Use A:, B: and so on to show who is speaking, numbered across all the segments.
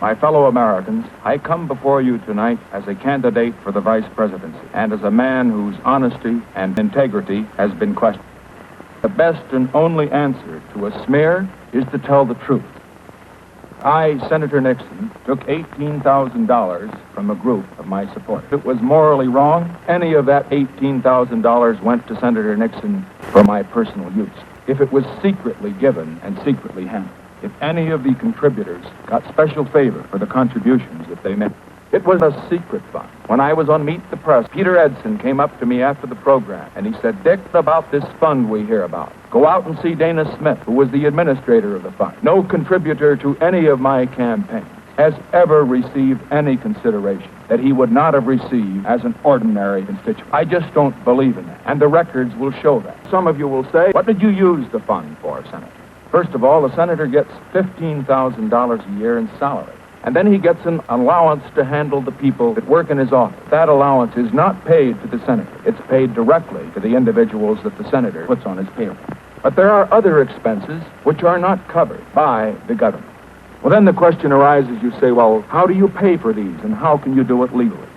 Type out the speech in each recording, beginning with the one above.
A: My fellow Americans, I come before you tonight as a candidate for the vice presidency and as a man whose honesty and integrity has been questioned. The best and only answer to a smear is to tell the truth. I, Senator Nixon, took $18,000 from a group of my supporters. If it was morally wrong, any of that $18,000 went to Senator Nixon for my personal use. If it was secretly given and secretly handled, if any of the contributors got special favor for the contributions that they made, it was a secret fund. When I was on Meet the Press, Peter Edson came up to me after the program, and he said, "Dick, about this fund we hear about, go out and see Dana Smith, who was the administrator of the fund. No contributor to any of my campaigns has ever received any consideration that he would not have received as an ordinary constituent." I just don't believe in that, and the records will show that. Some of you will say, "What did you use the fund for, Senator?" First of all, the senator gets $15,000 a year in salary. And then he gets an allowance to handle the people that work in his office. That allowance is not paid to the senator. It's paid directly to the individuals that the senator puts on his payroll. But there are other expenses which are not covered by the government. Well, then the question arises, you say, well, how do you pay for these and how can you do it legally?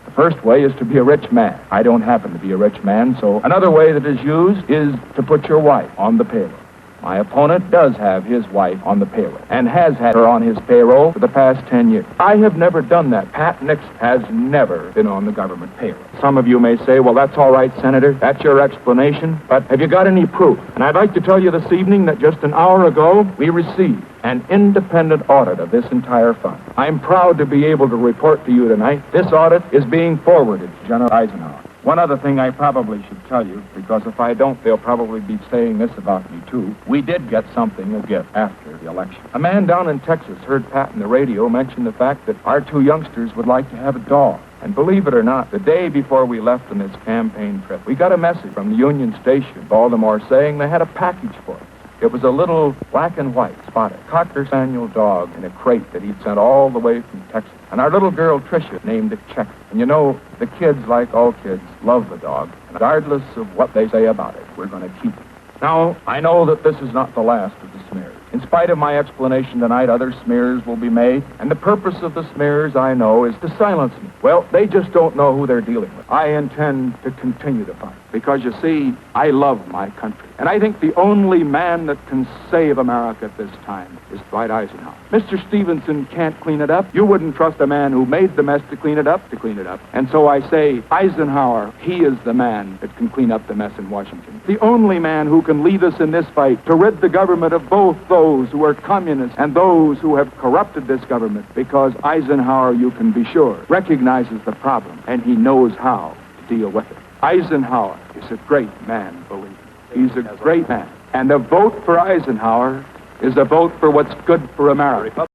A: The first way is to be a rich man. I don't happen to be a rich man, so another way that is used is to put your wife on the payroll. My opponent does have his wife on the payroll and has had her on his payroll for the past 10 years. I have never done that. Pat Nixon has never been on the government payroll. Some of you may say, well, that's all right, Senator. That's your explanation. But have you got any proof? And I'd like to tell you this evening that just an hour ago, we received an independent audit of this entire fund. I'm proud to be able to report to you tonight, this audit is being forwarded to General Eisenhower. One other thing I probably should tell you, because if I don't, they'll probably be saying this about me, too. We did get something, a gift, after the election. A man down in Texas heard Pat on the radio mention the fact that our two youngsters would like to have a dog. And believe it or not, the day before we left on this campaign trip, we got a message from the Union Station in Baltimore saying they had a package for us. It was a little black and white spotted Cocker Spaniel dog in a crate that he'd sent all the way from Texas. And our little girl, Tricia, named it Checker. And you know, the kids, like all kids, love the dog. And regardless of what they say about it, we're going to keep it. Now, I know that this is not the last of the smears. In spite of my explanation tonight, other smears will be made. And the purpose of the smears, I know, is to silence me. Well, they just don't know who they're dealing with. I intend to continue to fight. Because, you see, I love my country. And I think the only man that can save America at this time is Dwight Eisenhower. Mr. Stevenson can't clean it up. You wouldn't trust a man who made the mess to clean it up. And so I say, Eisenhower, he is the man that can clean up the mess in Washington. The only man who can lead us in this fight to rid the government of both those who are communists and those who have corrupted this government. Because Eisenhower, you can be sure, recognizes the problem and he knows how to deal with it. Eisenhower is a great man, believe me. He's a great man. And a vote for Eisenhower is a vote for what's good for America.